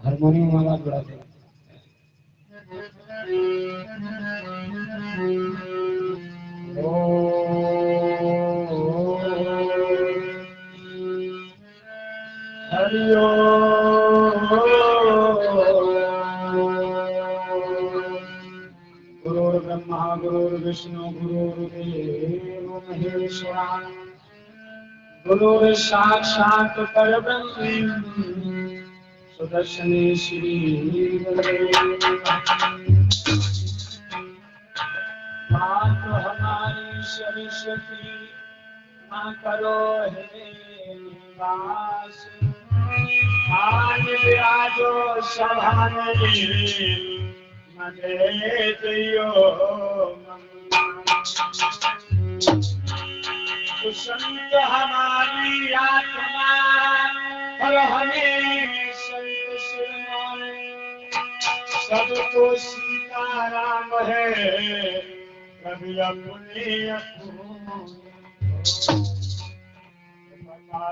Harmonium वाला बड़ा दे। हरि ओम। गुरुर्ब्रह्मा गुरुर्विष्णु गुरुर्देव महेश्वरा गुरुर्साक्षात् परब्रह्म सुदर्शने श्री मात हमारी सरस्वती माँ करो है निवास आज विराजो सभा में मने दियो तो संत हमारी आत्मा और हमें संत सुनाए सबको सीताराम है कभी अपने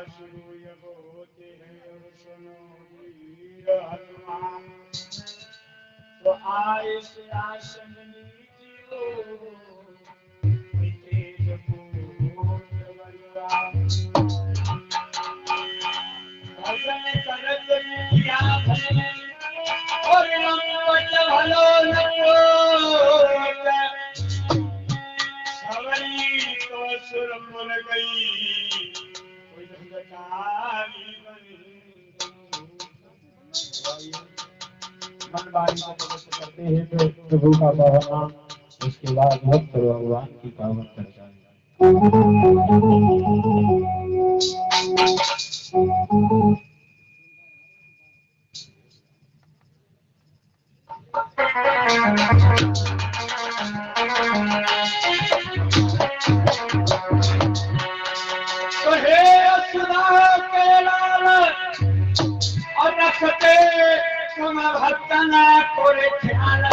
शुरू ये होते हैं और सुनो वीर हनुमान तो आए से आसन लीजिए तेज पूर्ण बलवा भजन करत किया भले और लंबट भलो सवरी तो सुर मुर गई मन बारी को पवित्र करते हैं तो प्रभु का पावन नाम उसके बाद भक्त भगवान की पावन चर्चा तो हे सुधा के लाल और रखते तुम भक्तना कोरे ख्याल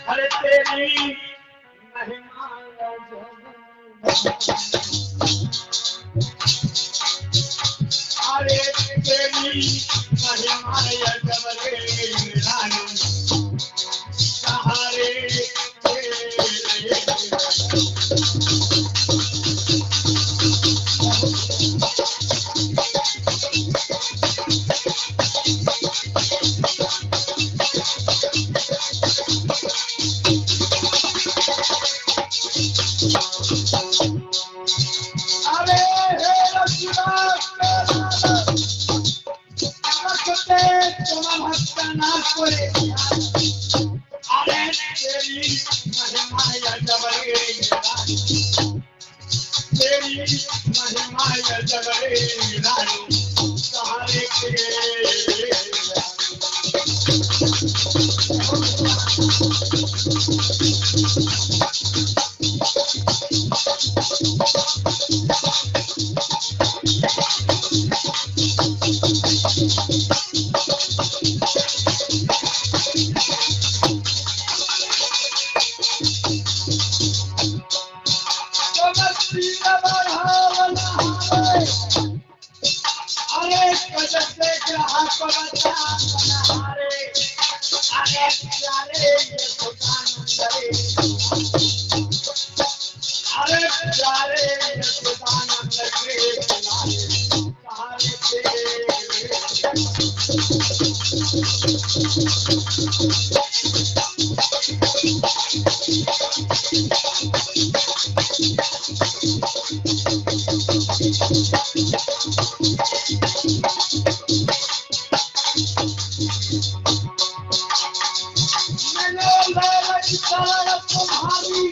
हर तेरी महिमा अरे तेरी महिमा जबरे रानी सहारे तुम्हारी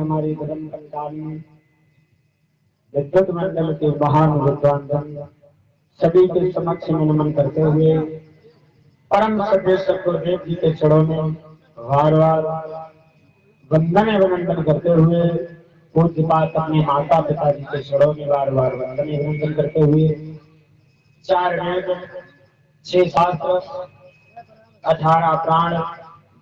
हमारी धर्म कंकाली विद्युत मंडल के महान विद्वान सभी के समक्ष में नमन करते हुए परम सदेशक गुरुदेव जी के चरणों में बार बार वंदन अभिनंदन करते हुए पूज्यपात अपने माता पिता जी के चरणों में बार बार वंदन अभिनंदन करते हुए 4 वेद 6 शास्त्र 18 प्राण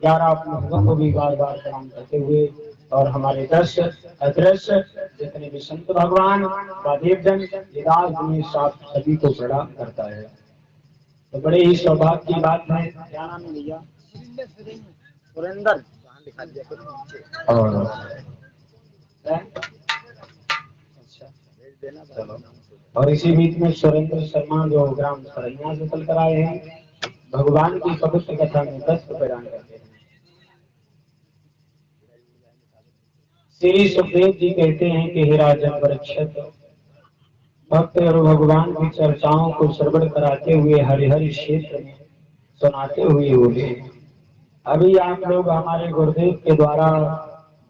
11 उपनिषदों को भी बार बार प्रणाम करते हुए और हमारे दृश्य अदृश्य जितने भी संत भगवान व देवजन सभी को प्रणाम करता है। तो बड़े ही सौभाग्य की बात है। क्या नाम है भैया? सुरेंद्र। लिखा दिया कुछ और चलो। और इसी बीच में सुरेंद्र शर्मा जो ग्राम सरैया से चल कर आए हैं, भगवान की पवित्र कथा में 10 प्रदान करते हैं। श्री सुखदेव जी कहते हैं कि हे राजन परीक्षित, भक्त और भगवान की चर्चाओं को श्रवण कराते हुए हरिहर क्षेत्र में सुनाते हुए बोले, अभी आप लोग हमारे गुरुदेव के द्वारा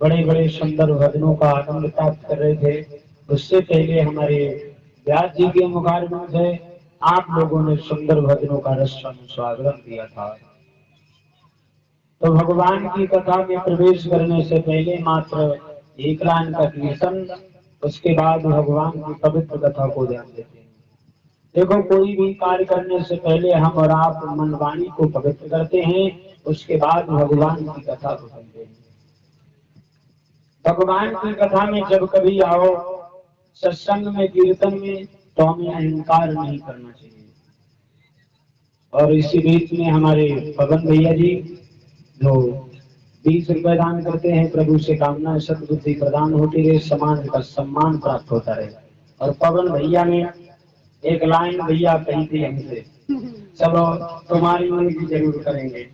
बड़े बड़े सुंदर भजनों का आनंद प्राप्त कर रहे थे। उससे पहले हमारे व्यास जी के मुखारबिंद से आप लोगों ने सुंदर भजनों का रस स्वागत दिया था। तो भगवान की कथा में प्रवेश करने से पहले मात्र एक लाइन का कीर्तन, उसके बाद भगवान की पवित्र कथा को ध्यान देते हैं। देखो, कोई भी कार्य करने से पहले हम और आप मन वाणी को पवित्र करते हैं, उसके बाद भगवान की कथा को सुनते हैं। भगवान की कथा में जब कभी आओ, सत्संग में, कीर्तन में, तो हमें अहंकार नहीं करना चाहिए। और इसी बीच में हमारे पवन भैया जी जो 20 रुपए दान करते हैं, प्रभु से कामना सद्बुद्धि प्रदान होती रहे, समाज का सम्मान प्राप्त होता रहे। और पवन भैया ने एक लाइन भैया कही थी हमसे, चलो तुम्हारी उनकी जरूर करेंगे।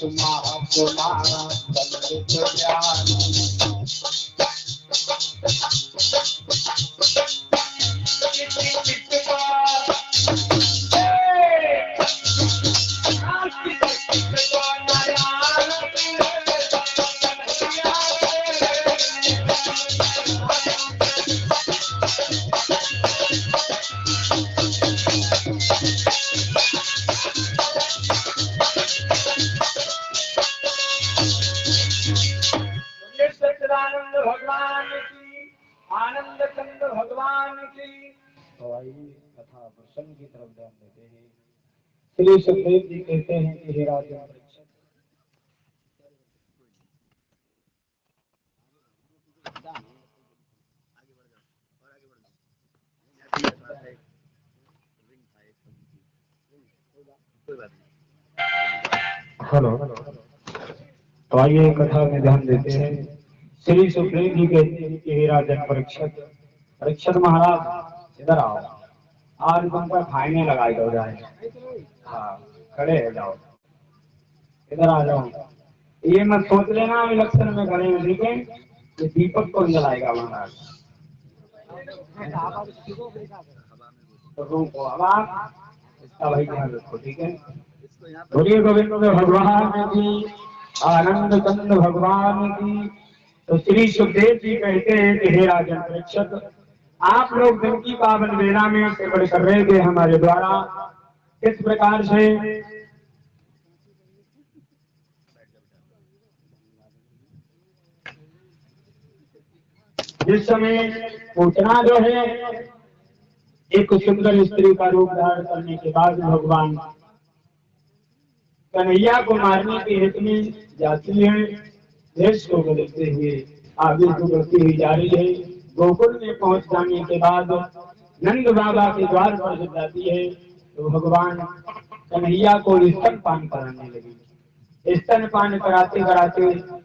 तुम्हारा ज्ञान भगवान की, आनंद चंद भगवान की। तो आइए कथा प्रसंग की तरफ ध्यान देते हैं। श्री सुखदेव जी कहते हैं कि हे राजन परीक्षित, हेलो, तो आइए कथा में ध्यान देते हैं। श्री सुखदेव जी कहते हैं कि हे राजन परीक्षित, परीक्षित महाराज इधर आओ, आज तुम पर खाने लगाई दो जाए। हाँ, खड़े हो जाओ, इधर आ जाओ। ये मत सोच लेना इलेक्शन में खड़े हैं, ठीक है? ये दीपक कौन जलाएगा महाराज? तो रुको, अब आप इसका भाई ध्यान रखो, ठीक है? बोलिए गोविंद भगवान की, आनंद चंद भगवान की। तो श्री सुखदेव जी कहते हैं कि हे राजन परीक्षित, आप लोग दिन की पावन वेला में सेवन कर रहे थे हमारे द्वारा। किस प्रकार से? जिस समय पूतना जो है एक सुंदर स्त्री का रूप धारण करने के बाद भगवान कन्हैया को मारने के हित में जाती है, देश को बदलते हुए आगे को बढ़ती हुई जा रही है। गोकुल में पहुंच जाने के बाद नंद बाबा के द्वार पर जब जाती है तो भगवान कन्हैया को स्तनपान कराने लगी। स्तनपान कराते कराते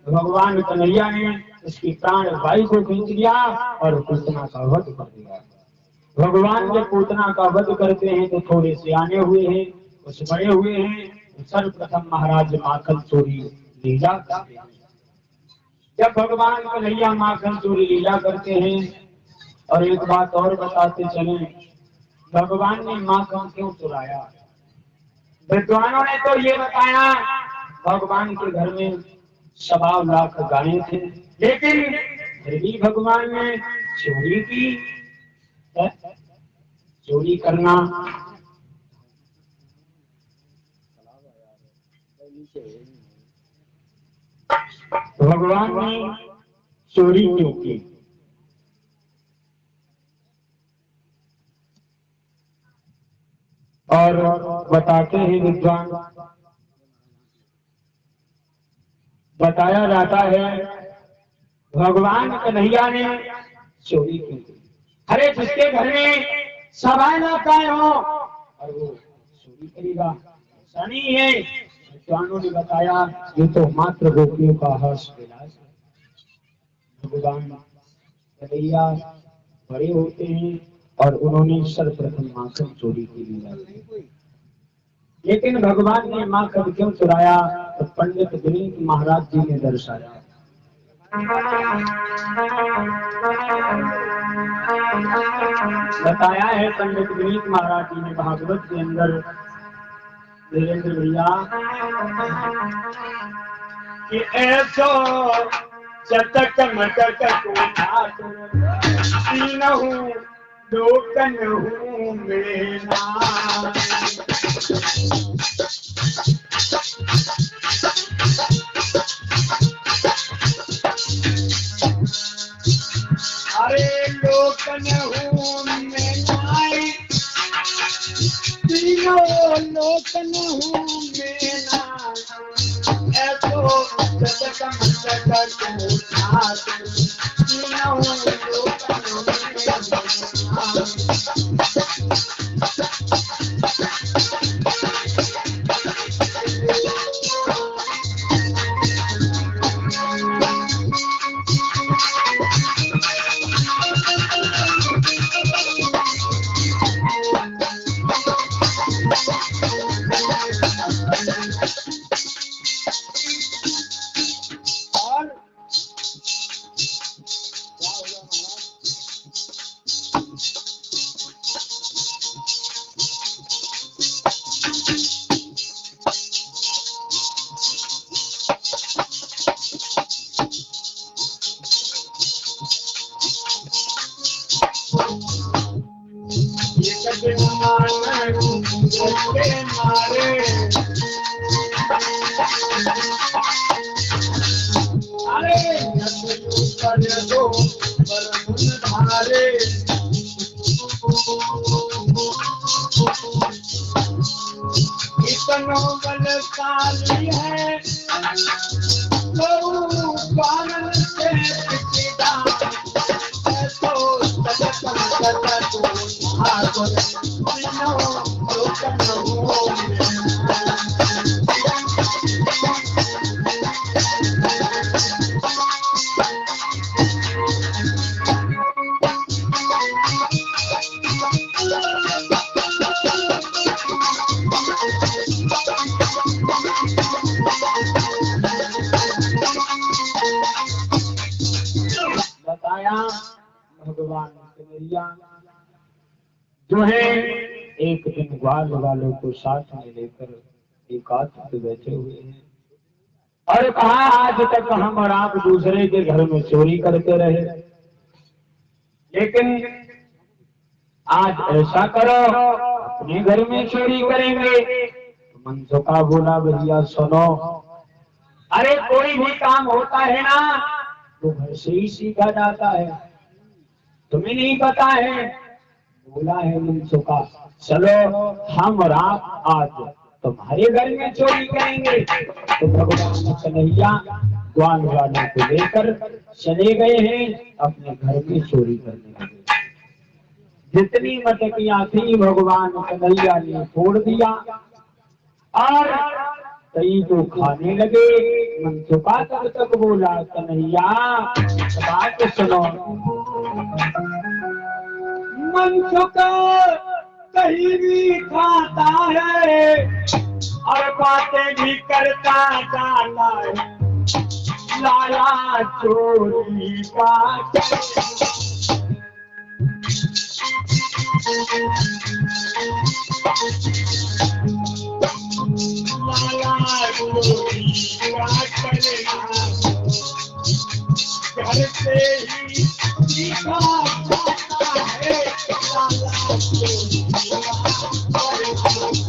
भगवान कन्हैया ने उसकी प्राण वायु को खींच लिया और पूतना का वध कर दिया। भगवान जब पूतना का वध करते हैं तो थोड़े सियाने हुए हैं, कुछ बड़े हुए हैं। सर्वप्रथम महाराज माखन चोरी लीला करते हैं। जब भगवान कन्हैया माखन चोरी लीला करते हैं, और एक बात और बताते चले, भगवान ने माखन क्यों चुराया? विद्वानों ने तो ये बताया भगवान के घर में 1.25 लाख गायें थे, लेकिन फिर भी भगवान ने चोरी की। चोरी करना भगवान ने चोरी क्यों की? और बताते हैं विद्वान, बताया जाता है भगवान कन्हैया ने चोरी क्यों की। अरे जिसके घर में 1.25 लाख गाय हो और वो चोरी करेगा, ऐसा नहीं है। विद्वानों ने बताया ये तो मात्र गोपियों का हर्ष विलास है। भगवान कन्हैया बड़े होते हैं और उन्होंने सर्वप्रथम माखन चोरी की लीला की। लेकिन भगवान ने माखन क्यों चुराया? तो पंडित विनीत महाराज जी ने दर्शाया। बताया है पंडित विनीत महाराज जी ने भागवत के अंदर, वीरेंद्र भैया, कि ऐसो चटक मटक तीनहु लोकन हूँ मेरा। अरे लोकन हूँ मेरा, तीनों लोकन हूँ मेरा। ऐसो चटक मटक तीनों लोकन हूँ मेरा। दो धारे इतनो बलशाली है तो पालन से पिता तो बताया भगवान कन्हैया जो है एक दिन ग्वाल वालों को साथ में लेकर एकांत में बैठे हुए हैं और कहा आज तक हम और आप दूसरे के घर में चोरी करते रहे, लेकिन आज ऐसा करो अपने घर में चोरी करेंगे। मनसुखा बोला भैया सुनो, अरे कोई भी काम होता है ना वो घर से ही सीखा जाता है, तुम्हें नहीं पता है। बोला है मनसुखा चलो हम और आप आज तुम्हारे घर में चोरी करेंगे। तो भगवान कन्हैया ग्वाल वालों को लेकर चले गए हैं अपने घर में चोरी करने लगे। जितनी मटकियां थी भगवान कन्हैया ने फोड़ दिया और कई को खाने लगे। मनसुखा तब तक बोला कन्हैया बात सुनो। मनसुखा कहीं भी खाता है और बातें भी करता जाना है, लाला चोरी का लाला चोरी का करना घर से ही सीखा जाता है, लाला चोरी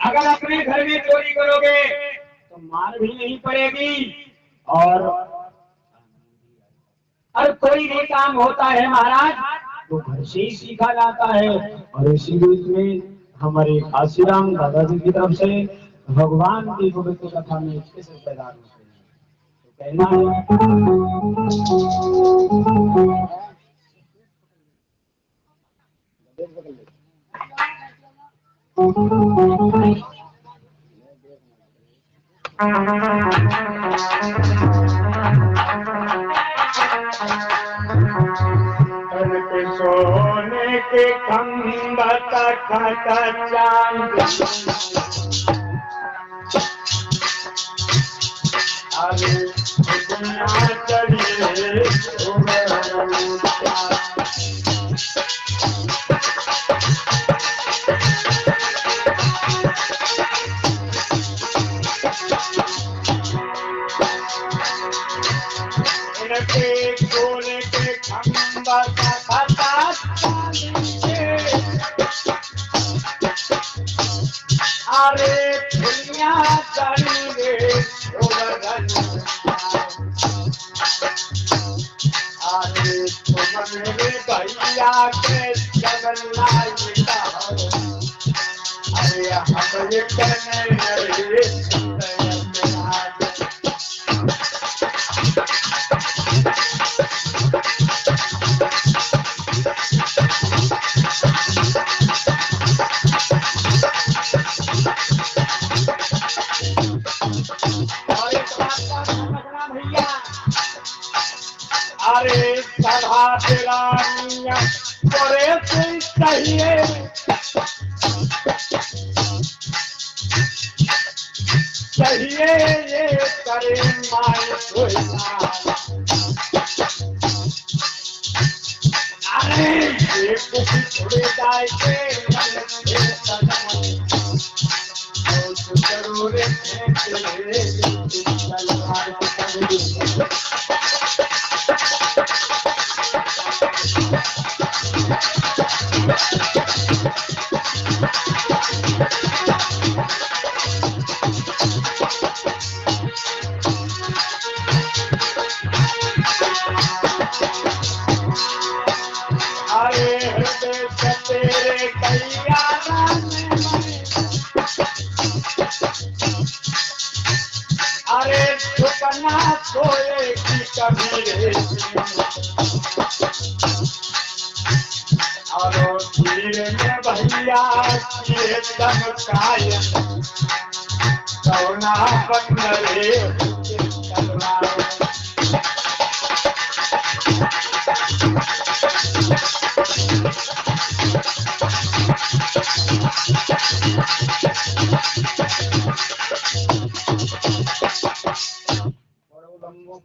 अगर अपने घर में चोरी करोगे तो मार भी नहीं पड़ेगी और कोई भी काम होता है महाराज वो घर से ही सीखा जाता है। और इसी बीच में हमारे काशीराम दादाजी की तरफ से भगवान की पवित्र कथा में किस पैदा होते हैं तो सोने के खंभा का चांद अरे दुनिया चढ़िए सोने के खंभा अरे दुनिया चढ़िए अरे तुम मेरे भैया के जगन्नाथ अरे हम ये कहने अरे सभा रानिया करे तुम चाहिए चाहिए ये करे माए एक छुड़े जाए के जरूर तेरे कैया अरे झुकना सोए की कभी रे और धीर में भैया किए चमकाय कौना बन रे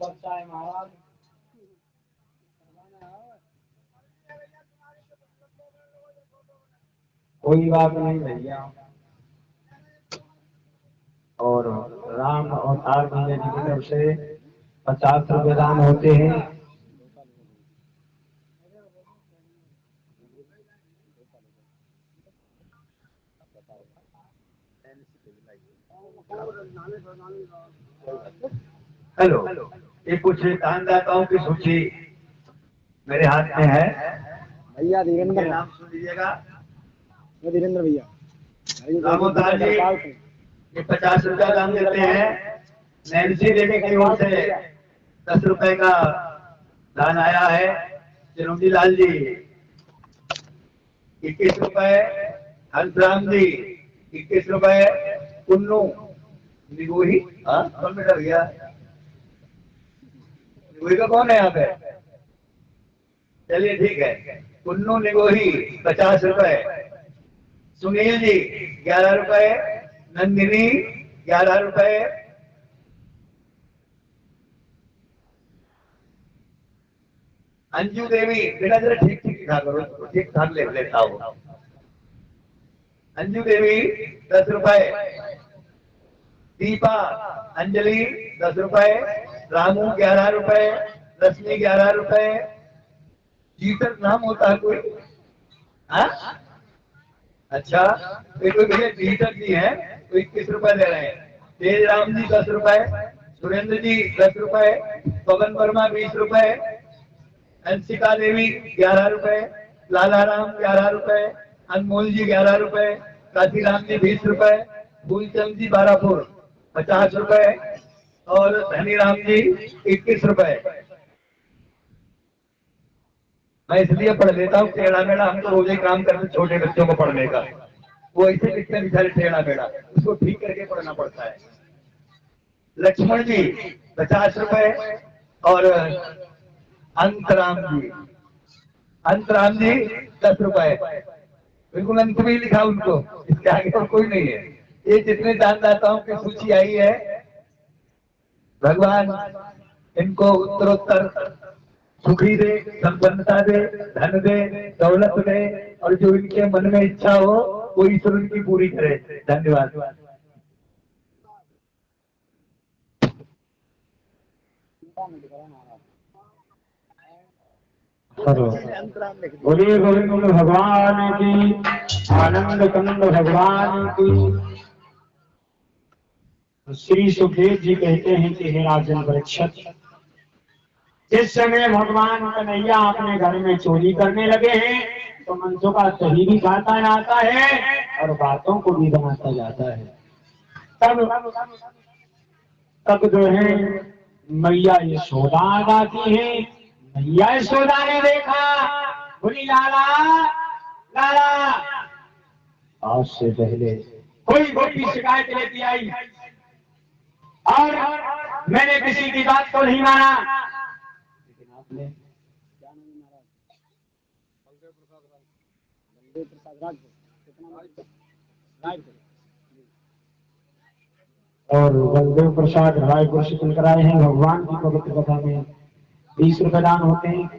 बचता है महाराज कोई बात नहीं भैया। और राम अवतार जी की तरफ से 50 रुपये दान होते हैं। हेलो, ये कुछ दानदाताओं की सूची मेरे हाथ में है भैया। धीरेन्द्र नाम सुन लीजिएगा। धीरेन्द्र भैया रामोदार जी ये 50 रुपया दान देते हैं। नैन्सी देवी की ओर से 10 रुपए का दान आया है। चिरंजी लाल जी 21 रुपए, हंसराम जी 21 रुपए, कुन्नू निगोही कौन में डर गया? निगोही का कौन है यहाँ पे? चलिए ठीक है। कुन्नू निगोही 50 रुपए, सुनील जी 11 रुपए, नंदिनी 11 रुपए, अंजू देवी बेटा जरा ठीक ठीक लिखा करो, ठीक ठाक लिख लेता हूँ। अंजू देवी 10 रुपए, दीपा अंजलि 10 रुपए, रामू 11 रुपए, रश्मि 11 रुपए। जीतर नाम होता है कोई? हाँ अच्छा, कोई भैया जीतर जी है तो 21 रुपए दे रहे हैं। तेज राम जी 10 रुपए, सुरेंद्र जी 10 रुपए, पवन वर्मा 20 रुपए, अंशिका देवी 11 रुपए, लाला राम 11 रुपए, अनमोल जी 11 रुपए, काशीराम जी 20 रुपए, फूलचंद जी बारापुर 50 रुपए और धनीराम जी 21 रुपए। मैं इसलिए पढ़ लेता हूँ टेढ़ा मेढ़ा, हम तो रोज ही काम करते छोटे बच्चों को पढ़ने का। वो ऐसे लिखते हैं बेचारे टेढ़ा मेढ़ा, उसको ठीक करके पढ़ना पड़ता है। लक्ष्मण जी 50 रुपए और अंतराम जी 10 रुपए। बिल्कुल अंत में लिखा उनको, इसके आगे और कोई नहीं है। ये जितने दानदाताओं की सूची आई है, भगवान इनको उत्तरोत्तर सुखी दे, संपन्नता दे, धन दे, दौलत दे और जो इनके मन में इच्छा हो वो ईश्वर उनकी पूरी करे। धन्यवाद। बोलिए गोविंद भगवान की, आनंद कंद भगवान की। श्री सुखदेव जी कहते हैं कि हे राजन परीक्षित, जिस समय भगवान कन्हैया अपने घर में चोरी करने लगे हैं तो मंसों का सही भी गाता जाता है और बातों को भी बनाता जाता है। तब जो है मैया यशोदा गाती है। मैया यशोदा ने देखा, बोली लाला लाला, आज से पहले कोई गोपी शिकायत लेती आई और मैंने किसी की बात को नहीं माना, लेकिन आपने और बलदेव प्रसाद रायपुर से चल कर आए हैं। भगवान की पवित्र कथा में 20 रुपए दान होते हैं।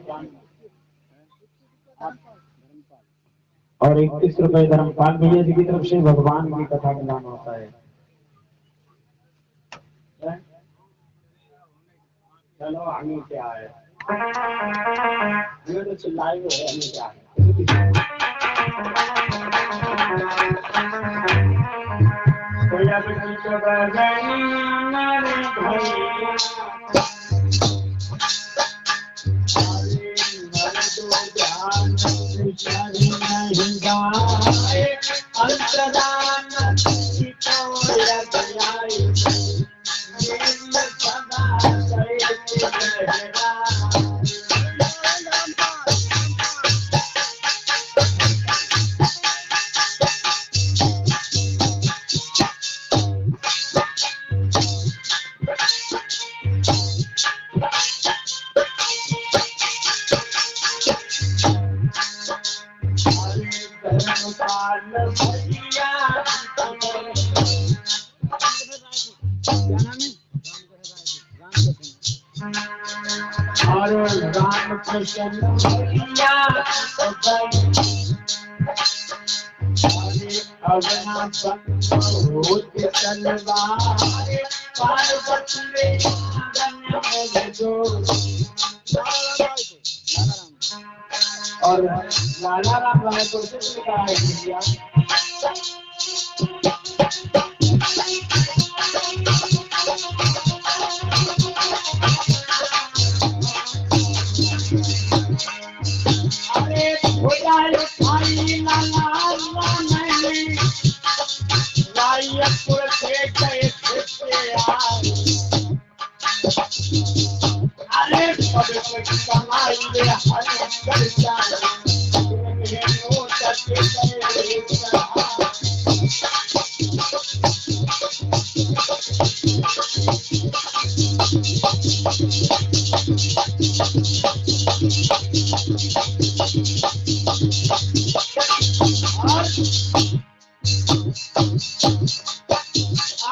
और 31 रुपए धर्मपाल भैया जी की तरफ से भगवान की कथा का दान होता है। चलो आगे क्या है, ये तो चिल्लाई हो है, हमें क्या है। और लाला राम रायपुर से लिखा है भैया। अरे रायपुर से गए अरे कमाई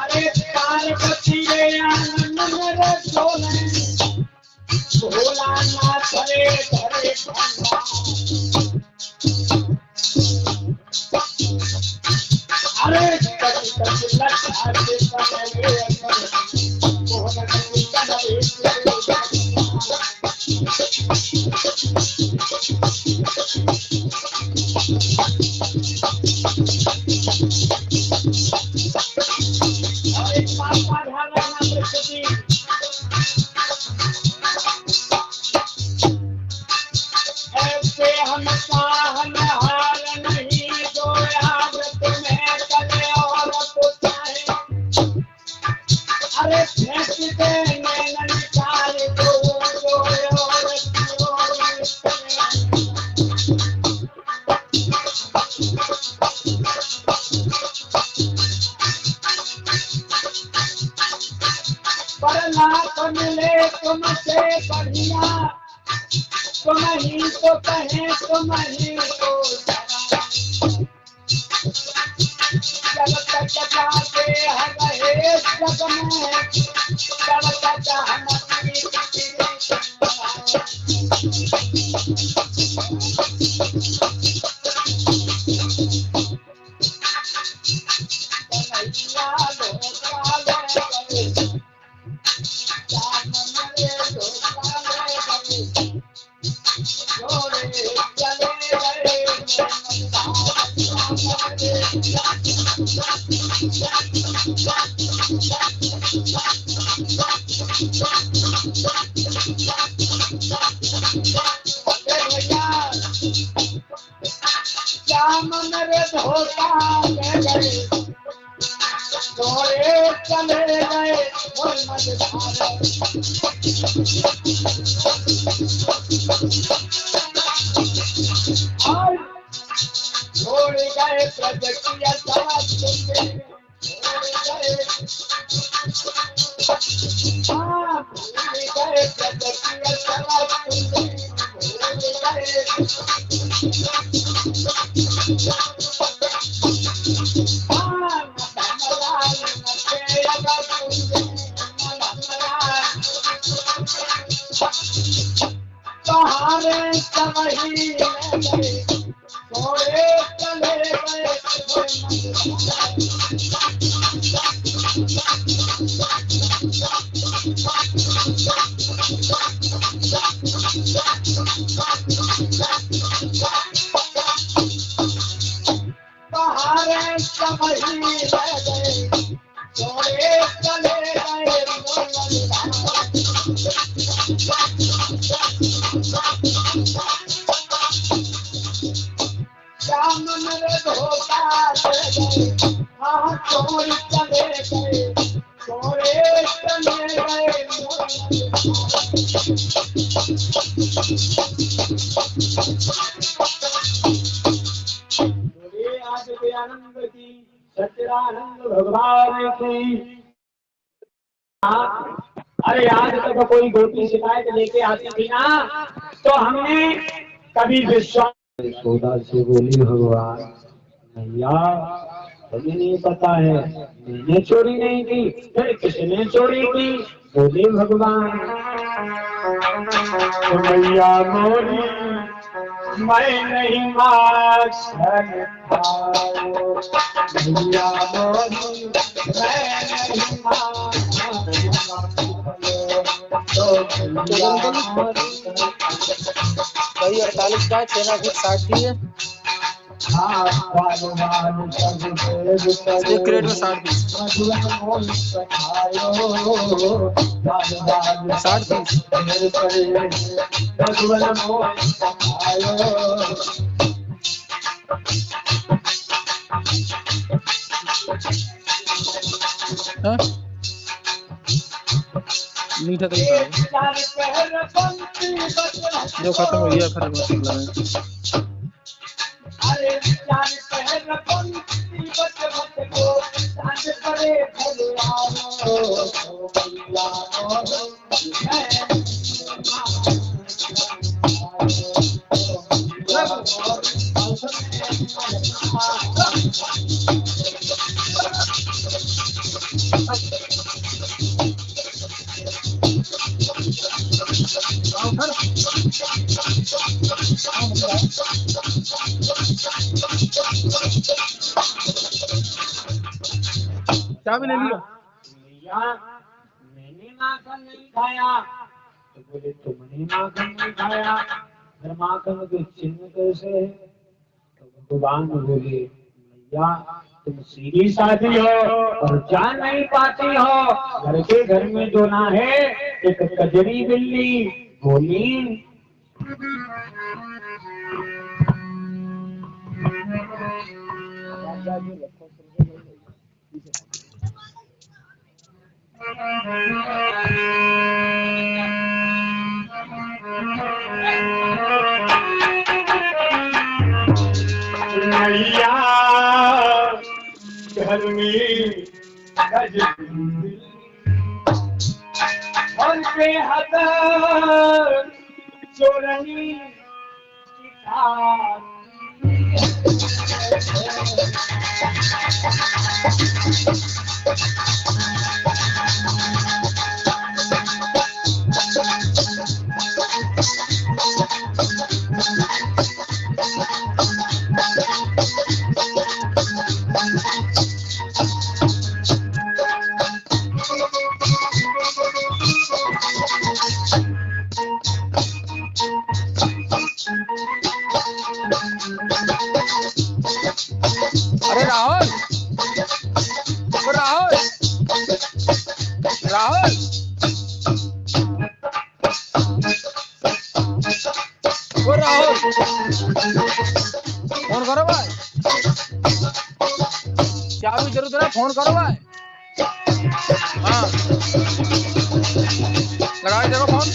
अरे पार्वती रे आनंद मेरे सोने भोला नाथ रे धरे अरे कभी कभी लगा के समय मोहन मिले तुमसे बढ़िया तुम ही तो कहे तुम ही तो जब तक जाते हम रहे जग में जब तक हम तुम्हारे बहारें समझी रह गए, छोड़े चले गए श्याम मेरे धोखा दे गए, हाँ छोड़ चले गए, छोड़े चले गए। बोले आज के आनंद की सच्चिदानंद भगवान की। अरे आज तक कोई गोपी शिकायत लेके आती थी ना, तो हमने कभी विश्वास सोदा से बोली भगवान भैया तुम्हें नहीं पता है मैंने चोरी नहीं की, फिर किसने चोरी की? बोले भगवान भैया मोरी मैं नहीं माखन खाओ, भैया मोरी मैं नहीं माखन कई 48 का 6 फीट 60 की है, एक क्रेट में 60 पीस 60 हाँ? मीठा तो जो खत्म हो गया खत्म हो गया। अरे चार पहर पंक्ति बच बच को सांझ करे भुलाओ, क्या भी ले लियो भैया मैंने माखन नहीं खाया, तो बोले तुमने माखन नहीं खाया, फिर माखन के चिन्ह कैसे है? तो भगवान बोले भैया तुम सीधी साधी हो और जान नहीं पाती हो, घर के घर में जो ना है एक कजरी बिल्ली बोली मैया घर में और बेहद चोरनी अरे राहुल राहुल राहुल ओ राहुल फोन करो भाई, क्या भी जरूरत है फोन करो भाई। हाँ लगाए देखो फोन।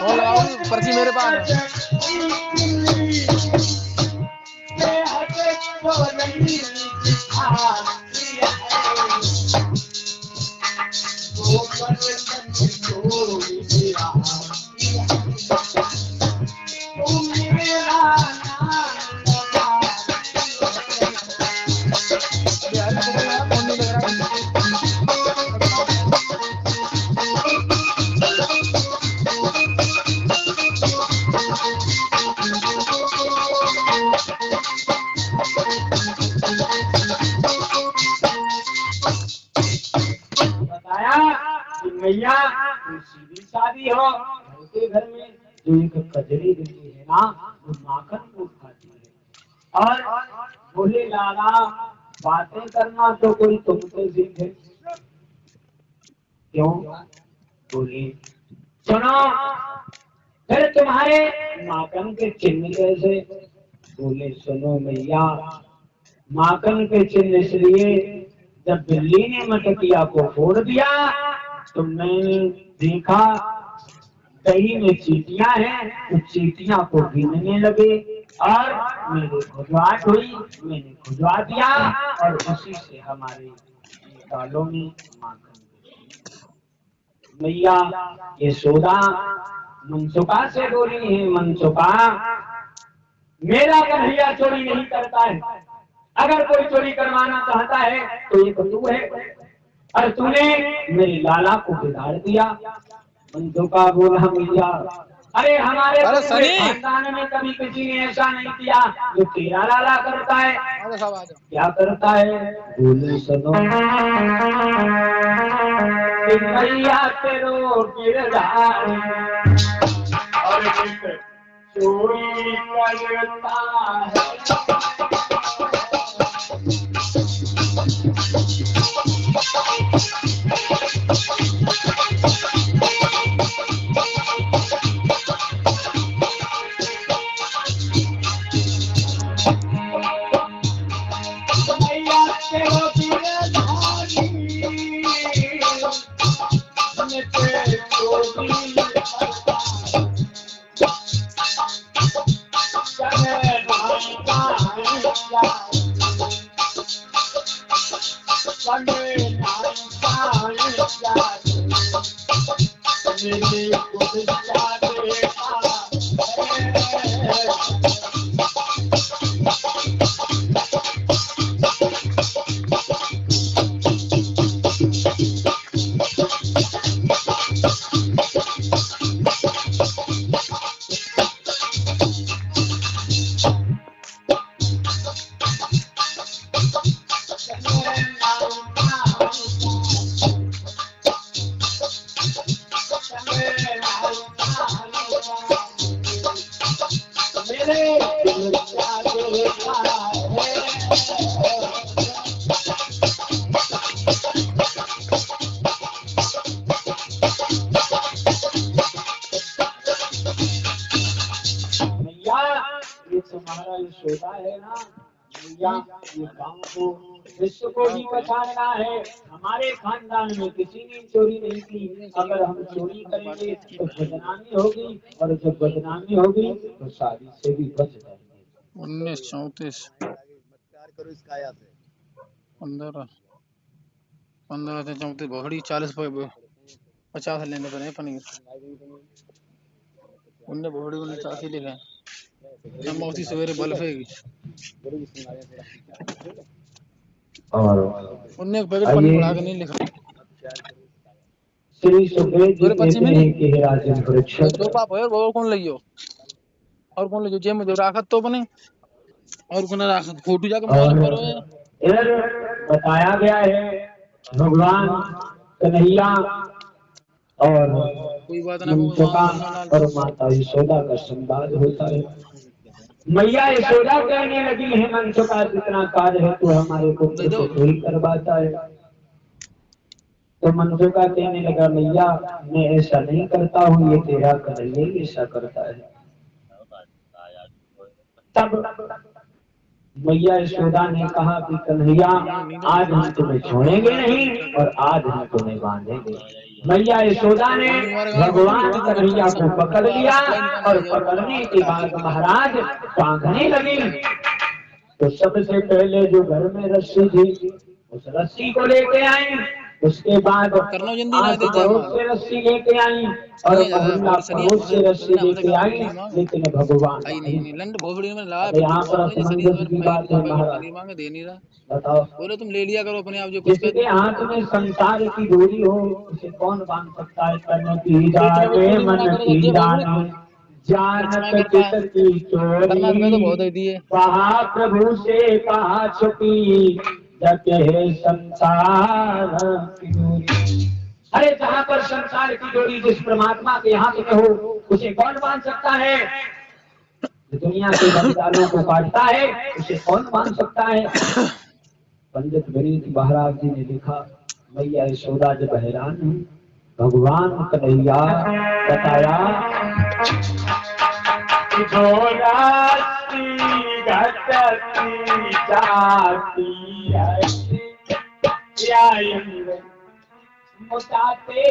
फोन लगाओ, पर्ची मेरे पास है। बताया कि मैया सीधी शादी हो के घर में जो एक कजरी देती है ना वो माखन को खाती है और बोले लाला बातें करना तो कोई तुमसे सीखे क्यों बोली सुनो फिर तुम्हारे माखन के चिन्ह कैसे बोले सुनो मैया माखन के चिन्ह इसलिए जब बिल्ली ने मटकिया को फोड़ दिया तो मैंने देखा दही में चींटियां हैं उस चींटियां को गिनने लगे और मेरे खुजवाट हुई मैंने खुजवा दिया और उसी से हमारे दालों में माखन मैया ये सोदा मनसुखा से बोली है मनसुखा मेरा कन्हैया चोरी नहीं करता है अगर कोई चोरी करवाना चाहता है तो ये तू है और तूने मेरे लाला को बिगाड़ दिया मनसुखा बोला मैया अरे हमारे खानदान में कभी किसी ने ऐसा नहीं किया जो तेरा लाला करता है क्या करता है बोले सुनो मैया तेरो किरदार और चोरी करता विश्व को भी बचाना है हमारे खानदान में किसी ने चोरी नहीं की अगर हम चोरी करेंगे तो बदनामी होगी और जब बदनामी होगी तो शादी से भी बच जाएंगे 1934 15 से 34 भोड़ी 40-50 लेने पर है पनीर उनने भोड़ी 89 लिखा है मौसी सवेरे बल्फेगी और उनने एक पैकेट पनीर बढ़ा के नहीं लिखा श्री सुखदेव जी कहते हैं कि हे राजन परीक्षित दो पाप है वो कौन लियो और कौन लियो जेब में जो राखत तो बने और कौन राखत फोटो जाके मोबाइल करो इधर बताया गया है भगवान कन्हैया और कोई बात ना और माता यशोदा का संवाद होता है मैया यशोदा कहने लगी है मनसुखा जितना कार्य है तू हमारे को चोरी करवाता है तो मनसुखा कहने लगा मैया मैं ऐसा नहीं करता हूँ ये तेरा कन्हैया ऐसा करता है तब मैया यशोदा ने कहा कि कन्हैया आज हम तुम्हें छोड़ेंगे नहीं और आज हम तुम्हें बांधेंगे मैया यशोदा ने भगवान कन्हैया को पकड़ लिया और पकड़ने के बाद महाराज बांधने लगी तो सबसे पहले जो घर में रस्सी थी उस रस्सी को लेके आई उसके बाद पड़ोस से रस्सी लेके आई और महिला पड़ोस से रस्सी लेके आई लेकिन भगवान यहाँ पर असमंजस की बात है महाराज बताओ बोले तुम ले लिया करो अपने आप जो जिसके हाथ में संसार की डोरी हो उसे कौन बांध सकता है तन की जाने मन की जाने जानत चित की चोरी कहा प्रभु से कहा छुपी जके संसार की डोरी। अरे जहाँ पर संसार की डोरी जिस परमात्मा के यहाँ पे हो उसे कौन बांध सकता है? जो दुनिया के बंजारों को काटता है उसे कौन बांध सकता है? पंडित विनीत महाराज जी ने लिखा, मैया यशोदा जब हैरान हुई, भगवान कन्हैया बताया मुताते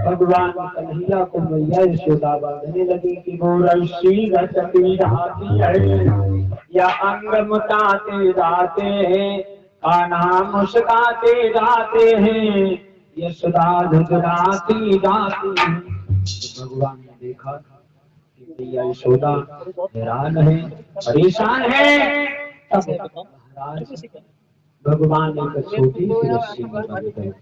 भगवान कन्हैया को मैया यशोदा बांधने लगी कि मोरसी रचती हाथी है या अंग मुटाते जाते हैं, कान्हा मुस्काते जाते हैं, यशोदा झुझुराती जाती है। भगवान ने देखा कि मैया यशोदा हैरान है, परेशान है। तब भगवान ने एक छोटी सी रस्सी बंद कर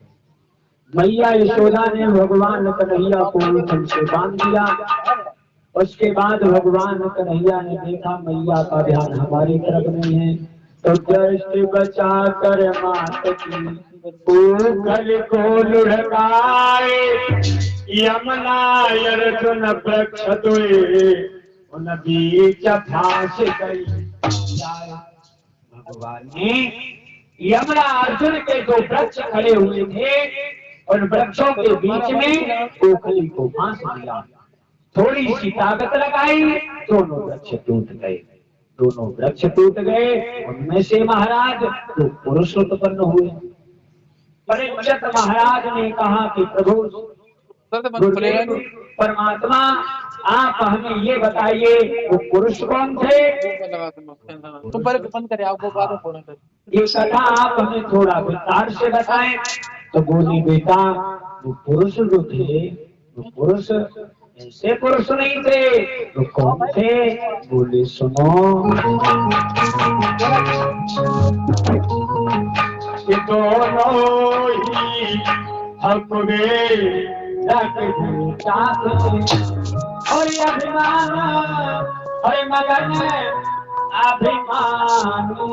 मैया यशोदा ने भगवान कन्हैया को उलझन से बांध दिया। उसके बाद भगवान कन्हैया ने देखा मैया का ध्यान हमारी तरफ नहीं है, तो दृष्टि बचा कर मात की गल को लुढ़काए यमुना अर्जुन वृक्ष दुए उन बीच फांस गई। भगवान ने यमुना अर्जुन के जो वृक्ष खड़े हुए थे और वृक्षों के बीच में कोखली को फांस दिया, थोड़ी सी ताकत लगाई, दोनों वृक्ष टूट गए। दोनों वृक्ष टूट गए, उनमें से महाराज तो पुरुष उत्पन्न हुए। परीक्षित महाराज ने कहा कि प्रभु परमात्मा आप हमें ये बताइए वो पुरुष कौन थे? ये कथा आप हमें थोड़ा विस्तार से बताएं। तो बोली बेटा वो पुरुष जो थे वो पुरुष ऐसे पुरुष नहीं थे, वो कौन थे? बोले सुनो, कि दोनों ही अपने और अभिमान और मगन अभिमानी।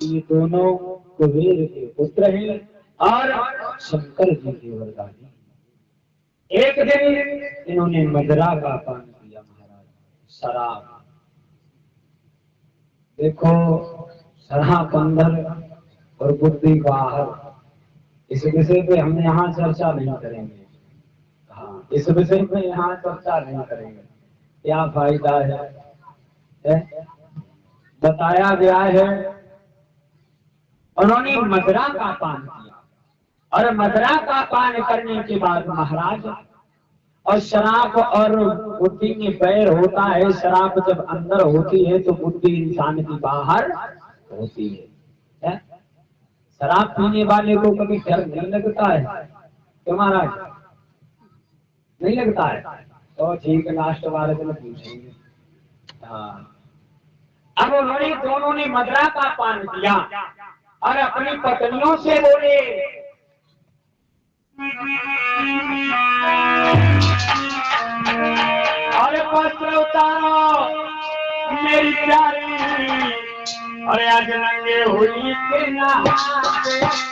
ये दोनों कुबेर के पुत्र हैं और शंकर जी के वरदानी। एक दिन इन्होंने मदरा का पान किया महाराज, शराब। देखो, शराब अंदर और बुद्धि बाहर, इस विषय पे हम यहाँ चर्चा नहीं करेंगे। हाँ, इस विषय पे यहाँ चर्चा नहीं करेंगे, क्या फायदा है? बताया गया है उन्होंने मदरा का पान किया और मदरा का पान करने के बाद महाराज, और शराब और बुद्धि में बैर होता है। शराब जब अंदर होती है तो बुद्धि इंसान की बाहर होती है? शराब पीने वाले को कभी डर नहीं लगता है क्यों महाराज? नहीं लगता है? तो ठीक है, लास्ट वाले दिन पूछेंगे। हाँ, अब उन्होंने दोनों ने मदरा का पान किया और अपनी पत्नियों से बोले, अरे वस्त्र उतारो मेरी प्यारी, अरे आज नंगे हुई के नहाते।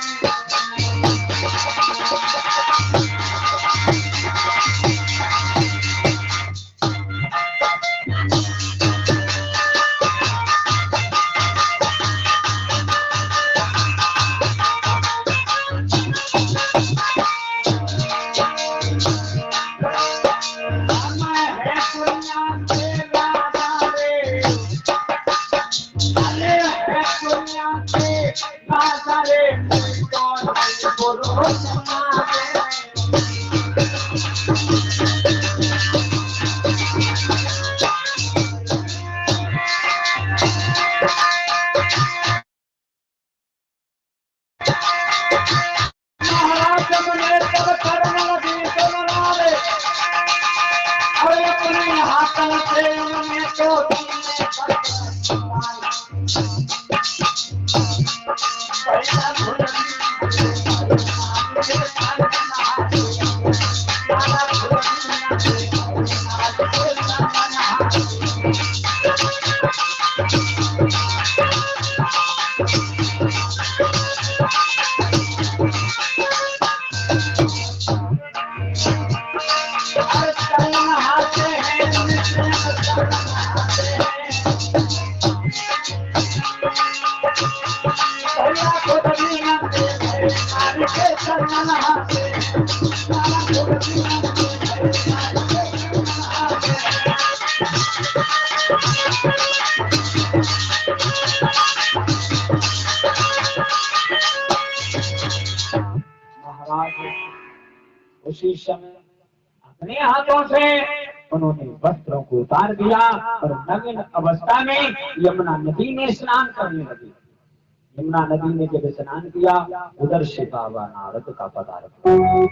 उसी समय अपने हाथों से उन्होंने वस्त्रों को उतार दिया और नग्न अवस्था में यमुना नदी में स्नान करने लगे। यमुना नदी में जब स्नान किया, उधर से बाबा नारद का पदार्थ हुआ।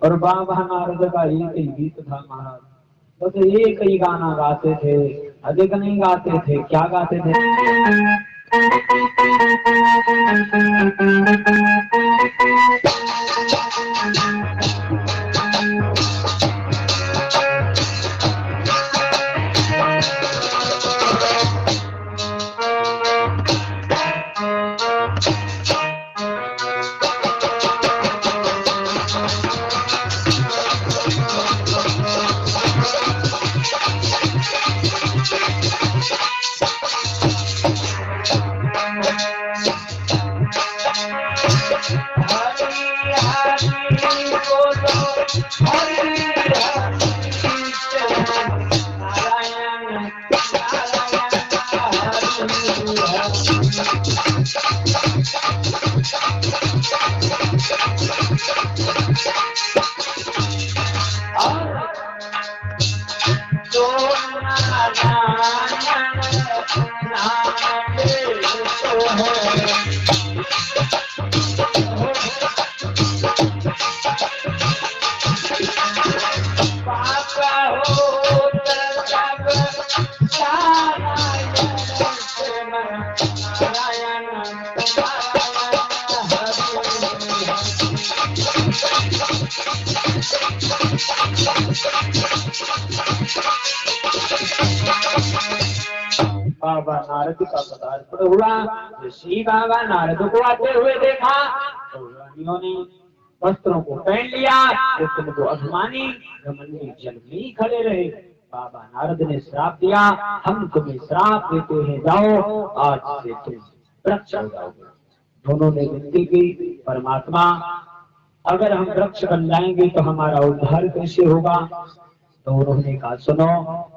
और बाबा नारद का एक ही गीत था महाराज, बस एक ही गाना गाते थे, अधिक नहीं गाते थे। क्या गाते थे? बाबा नारद का पदार्पण हुआ। ऋषि बाबा नारद को आते हुए देखा तो रानियों ने वस्त्रों को पहन लिया, लेकिन वो अभिमानी घमंडी जल में ही खड़े रहे। बाबा नारद ने श्राप दिया, हम तुम्हें श्राप देते हैं, जाओ आज से तुम वृक्ष हो जाओगे। दोनों ने विनती की, परमात्मा अगर हम वृक्ष बन जाएंगे तो हमारा उद्धार कैसे होगा? तो उन्होंने कहा, सुनो,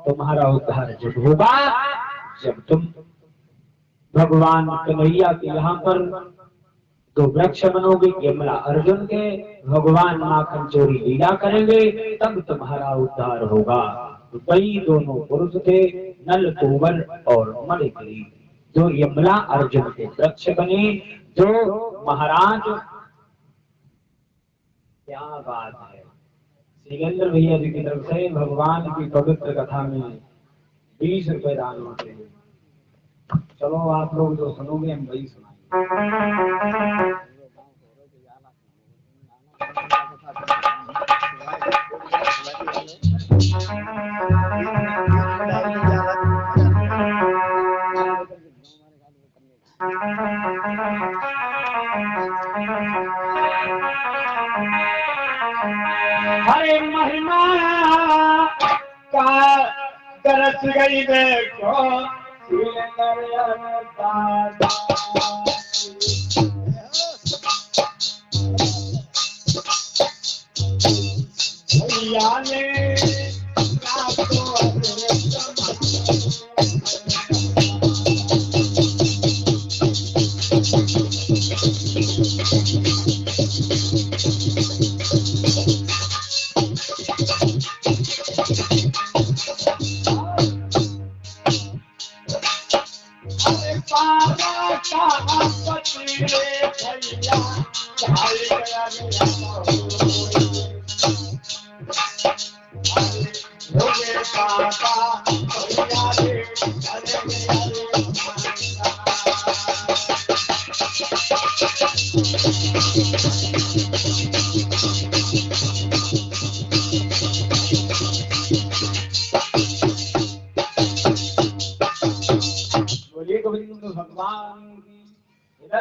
तुम्हारा उद्धार जब होगा जब तुम भगवान कन्हैया के यहाँ पर दो वृक्ष बनोगे, यमला अर्जुन के, भगवान माखन चोरी लीला करेंगे, तब तुम्हारा उद्धार होगा। तो वही दोनों पुरुष थे, नल कुंवर और मणिग्रीव, जो यमला अर्जुन के वृक्ष बने, जो महाराज। क्या बात है! शिवेंद्र भैया जी की तरफ से भगवान की पवित्र कथा में 20 रुपए दान होते हैं। चलो आप लोग जो सुनोगे हम वही सुनाएंगे। हरे महिमा का तरस गई देखो भैया ने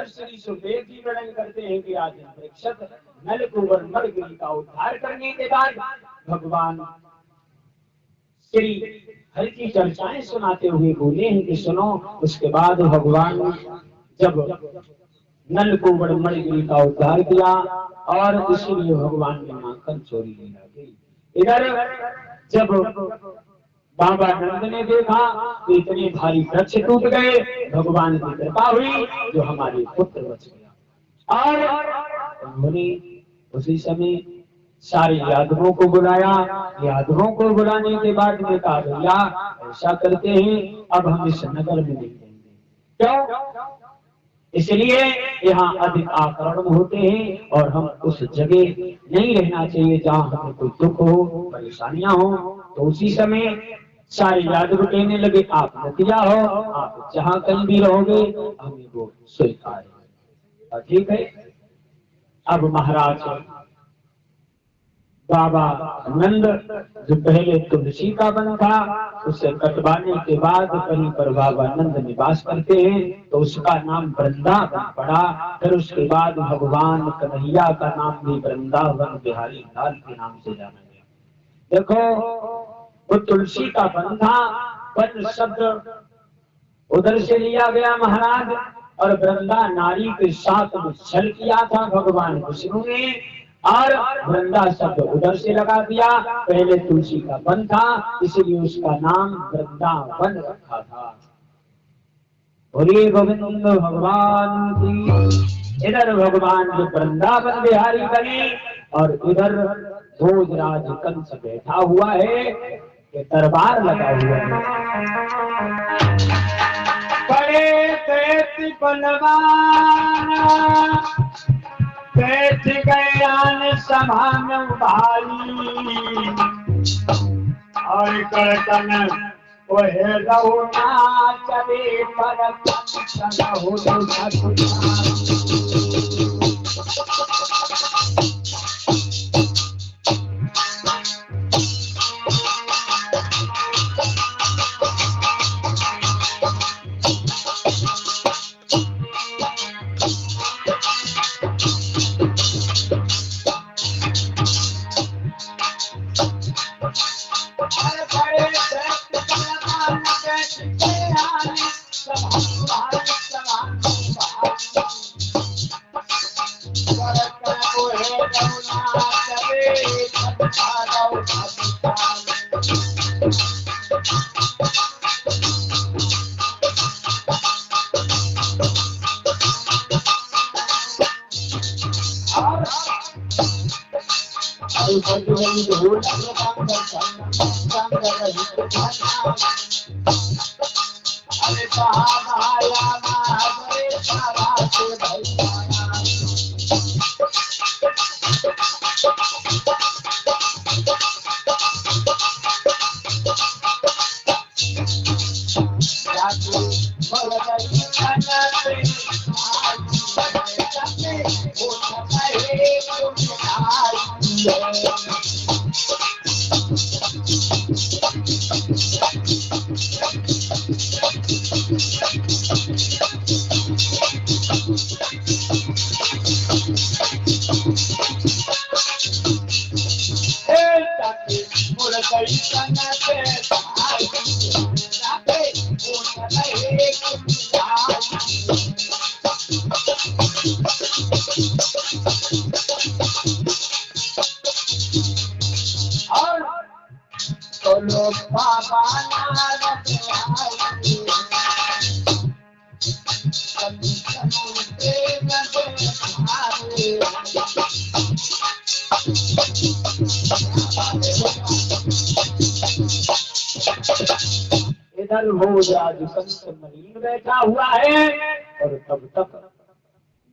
श्री सुखदेव जी वर्णन करते हैं कि आज नल कुंवर मणिग्रीव का उद्धार करने के बाद भगवान श्री हरि की चर्चाएं सुनाते हुए बोले हैं कि सुनो। उसके बाद भगवान जब नल कुंवर मणिग्रीव का उद्धार किया और इसलिए भगवान ने माखन चोरी लीला की। इधर जब बाबा नंद ने देखा तो इतने भारी वृक्ष टूट गए, भगवान की कृपा हुई जो हमारे पुत्र बच गया। और उन्होंने उसी समय सारे यादवों को बुलाया। यादवों को बुलाने के बाद में कहा, भैया ऐसा करते हैं, अब हम इस नगर में नहीं रहेंगे। क्यों? इसलिए यहाँ अधिक आक्रमण होते हैं और हम उस जगह नहीं रहना चाहिए जहाँ हमें कोई दुख हो, परेशानियां हो। तो उसी समय सारी जादू कहने लगे आप नतिया हो, आप जहाँ कहीं भी रहोगे हमें वो स्वीकार है। ठीक है। अब महाराज बाबा नंद जो पहले तुलसी का वन था उसे कटवाने के बाद कहीं पर बाबा नंद निवास करते हैं तो उसका नाम वृंदावन पड़ा। फिर उसके बाद भगवान कन्हैया का नाम भी वृंदावन बिहारी लाल के नाम से जाना गया। देखो वो तुलसी का वन था, वन शब्द उधर से लिया गया महाराज, और वृंदा नारी के साथ में छल किया था भगवान विष्णु ने, और वृंदा शब्द उधर से लगा दिया। पहले तुलसी का वन था इसलिए उसका नाम वृंदावन रखा था। बोलिए गोविंद भगवान की। इधर भगवान जो वृंदावन बिहारी बने और इधर भोजराज कंस बैठा हुआ है, ये दरबार लगा हुआ है। बड़े कैसी बलवान बैठ गए सभा में भारी, और करतन ओहे रहुना चले पर हो इधर भोजराज कंस मलिन बैठा हुआ है और तब तक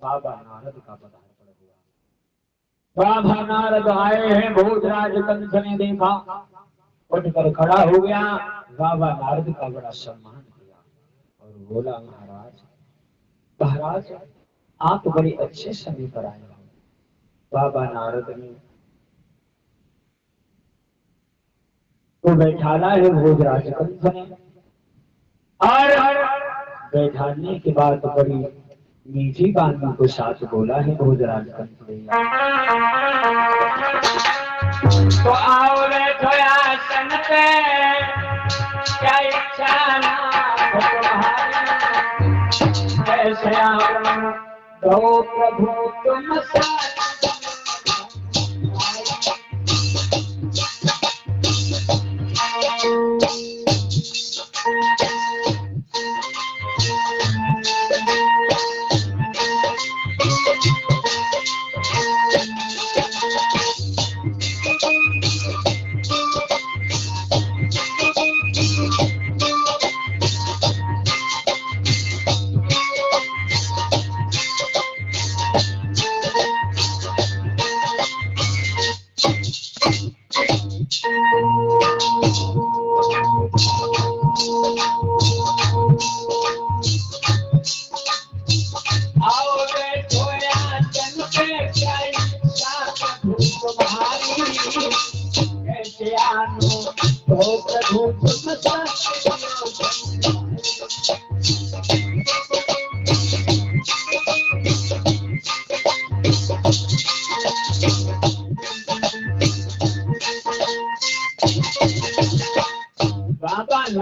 बाबा नारद का पधार हुआ। बाबा नारद आए हैं, भोजराज कंस ने देखा, उठकर खड़ा हो गया, बाबा नारद का बड़ा सम्मान किया और बोला महाराज महाराज आप बड़े अच्छे समय पर आए हो। बाबा नारद ने तो बैठाला है भोजराज कंस ने, और बैठाने के बाद बड़ी मीठी वाणी को साथ बोला है भोजराज कंस ने। तो आओ रे आसन पे, क्या इच्छा ना तुम्हारी, ऐसे आओ दो प्रभु तुम साथ।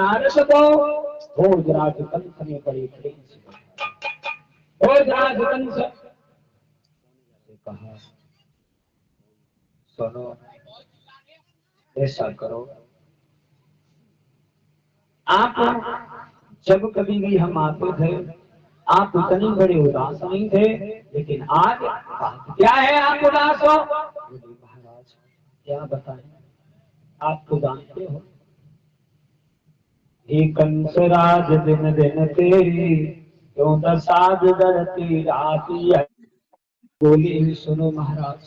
नारद को भोजराज कंस ने बड़े प्रेम से भोजराज कंस से कहा, सुनो, ऐसा करो, आप जब कभी भी हम आते थे आप इतने बड़े उदास नहीं थे, लेकिन आज क्या है आप उदास हो? महाराज क्या बताएं, आप तो जानते हो, हे कंसराज दिन दिन तेरी क्यों दसाद डरती राती है। बोली, सुनो महाराज,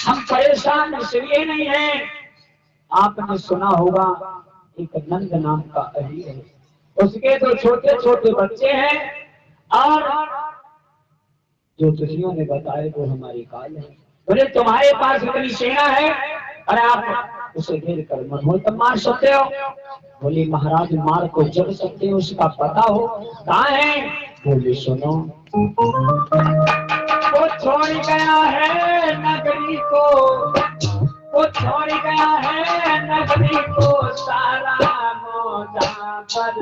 हम परेशान इसलिए नहीं हैं, आपने सुना होगा एक नंद नाम का अली है, उसके तो छोटे छोटे बच्चे हैं और जो तुझियों ने बताए वो हमारी काल है। बोले तुम्हारे पास इतनी सेना है और आप उसे घेर कर मन हो तब मार सकते हो? बोले महाराज मार को जब सकते हैं उसका पता हो, कहाँ है? बोले सुनो, वो छोड़ गया है नगरी को, वो छोड़ गया है नगरी को, सारा मोजा पर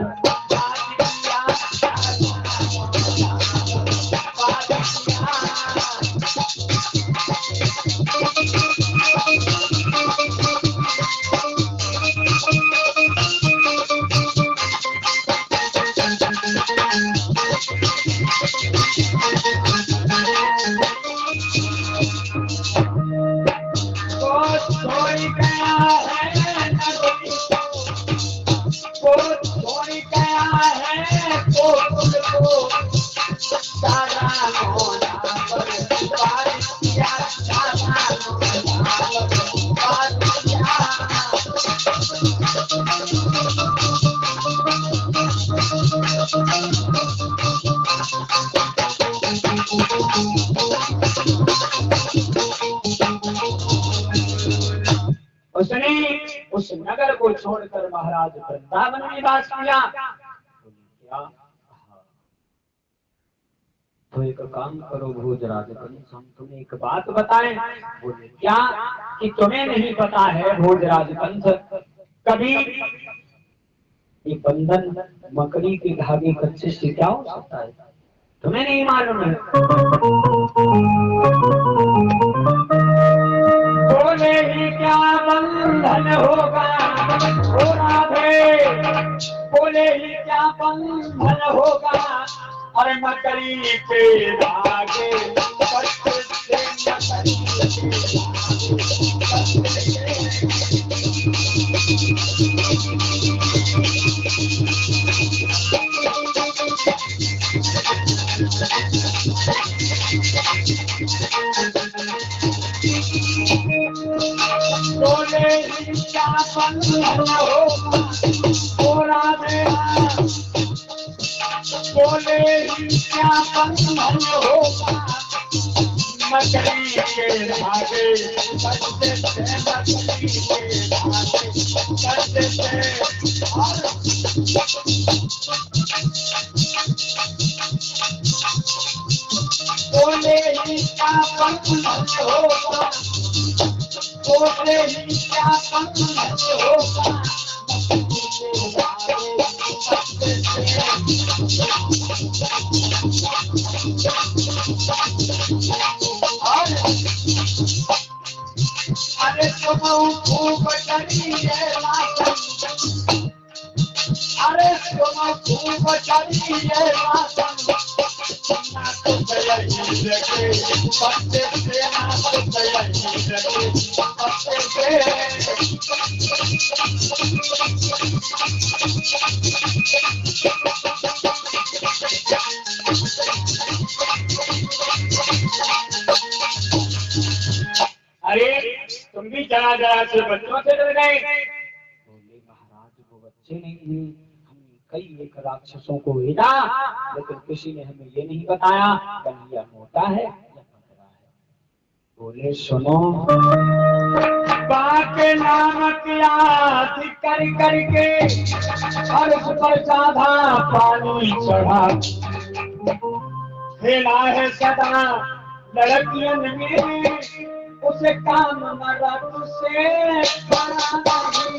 उसने उस नगर को छोड़कर महाराज वृंदावन में निवास किया। क्या? तो एक काम करो भोजराज कंस, हम तुम्हें एक बात बताएं। बोले क्या? कि तुम्हें नहीं पता है भोजराज कंस, कभी ये बंधन मकड़ी के धागे कच्चे से क्या हो सकता है? तुम्हें नहीं मालूम है? बोले ही क्या बंधन होगा ओ राधे, बोले ही क्या बंधन होगा, और मकड़ी के धागे कच्चे से मकड़ी बोले क्या बंधन होगा ओ राधे, बोले क्या बंधन होगा, मकड़ी के धागे कच्चे से, मकड़ी के धागे कच्चे से, बोले क्या बंधन होगा, बोले क्या बंधन होगा, अरे तुम खूब डरिए लासन, अरे तुम खूब डरिए लासन, ना तो यही रखे बच्चे से, ना तो यही रखे बच्चे से। अरे तुम भी जरा जरा से बच्चों से डर गए। बोले महाराज वो बच्चे नहीं थे, हमने कई एक राक्षसों को भेजा, लेकिन किसी ने हमें ये नहीं बताया कन्हैया मोटा है या पतला है। बोले सुनो, बाके नाम याद कर करके और उस पर साधा पानी चढ़ा, खेला है सदा लड़कियों में, उसे काम मरद से बड़ा नहीं।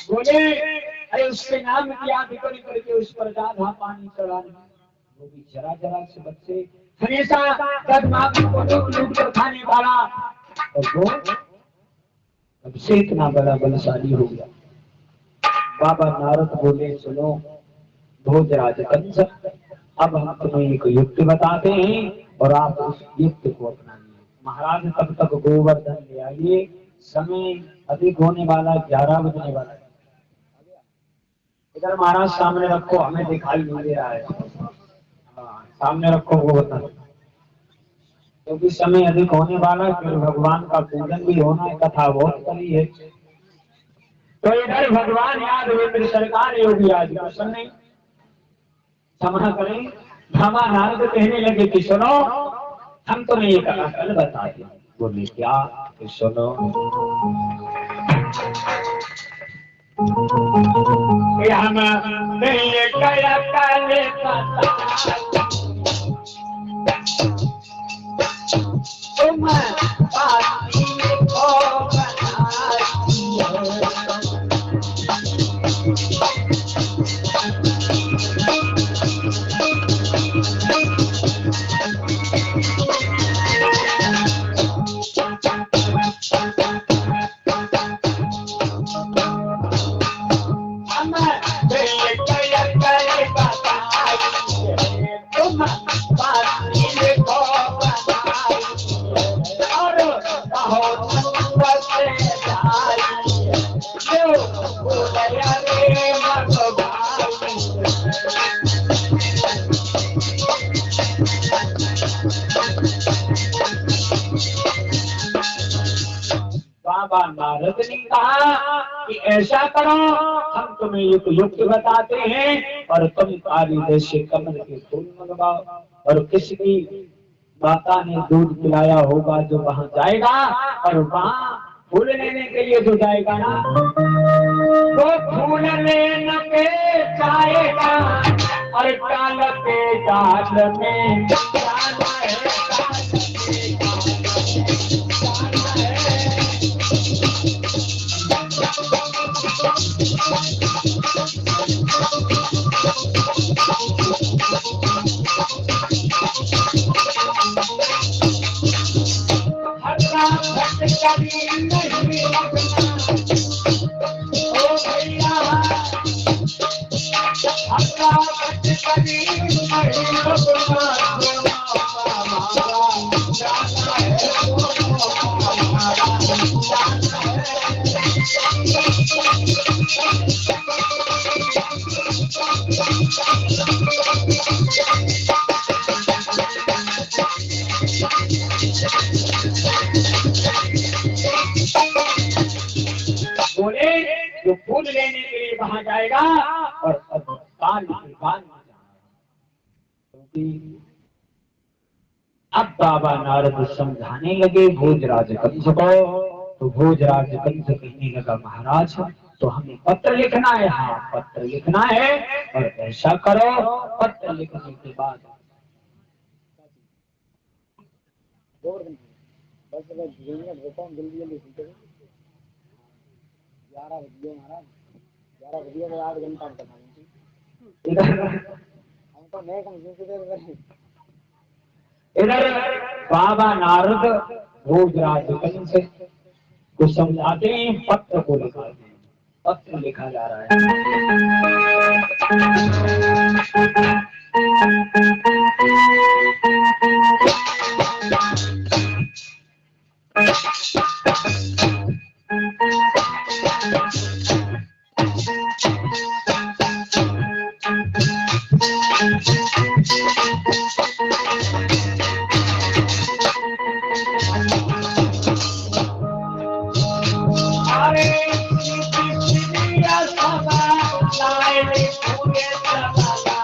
बोले अरे उसके नाम किया बिकरी करके उस पर आधा पानी चढ़ाने, वो भी जरा जरा से बच्चे हमेशा बदमाश को लूट कर खाने वाला, और वो अब से इतना बड़ा बलशाली हो गया। बाबा नारद बोले सुनो भोजराज कंस, अब हम तुम्हें एक युक्ति बताते हैं और आप उस युक्ति को अपनाइए। महाराज तब तक गोवर्धन ले आइए, समय अधिक होने वाला, 11 बजने वाला है। इधर महाराज सामने रखो, हमें दिखाई नहीं दे रहा है। हाँ, सामने रखो गोवर्धन, क्योंकि समय अधिक होने वाला है, फिर भगवान का पूजन भी होना है, कथा बहुत करी है। तो इधर भगवान यादवेंद्र सरकार योगी आज प्रसन्न नहीं, क्षमा करें। बाबा नारद कहने लगे कि सुनो हम तुम्हें एक अकल बताते हैं। बोले क्या? कि सुनो हम तुम बाबा नारद ने कहा कि ऐसा करो, हम तुम्हें एक युक्ति बताते हैं और तुम काली से कमल के फूल मंगवाओ, और किसी माता ने दूध पिलाया होगा जो वहां जाएगा, और वहां फूल लेने के लिए जो जाएगा ना, तो फूल लेने के जाएगा और काल के जाल में जाना है। बोले जो फूल लेने के लिए वहां जाएगा और काल के काल में जाना, क्योंकि अब बाबा नारद समझाने लगे भोजराज कंस को। तो भोजराज कंस कहने लगा महाराज तो हमें पत्र लिखना है। हाँ पत्र लिखना है, और ऐसा करो पत्र लिखने के बाद इधर बाबा नारद भोजराज कंस को समझाते हैं, पत्र को लिखाते हैं। पत्र लिखा जा रहा है। अरे सिया सवा लाए पूरे सवाला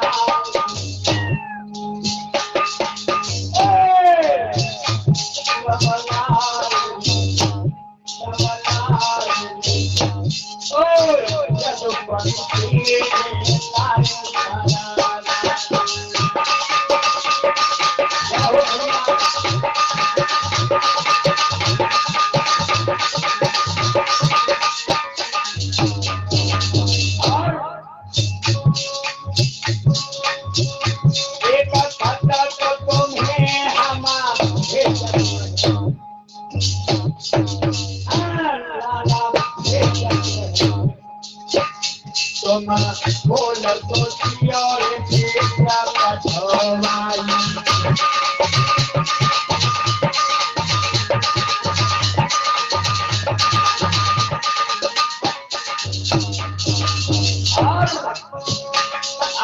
बोल तो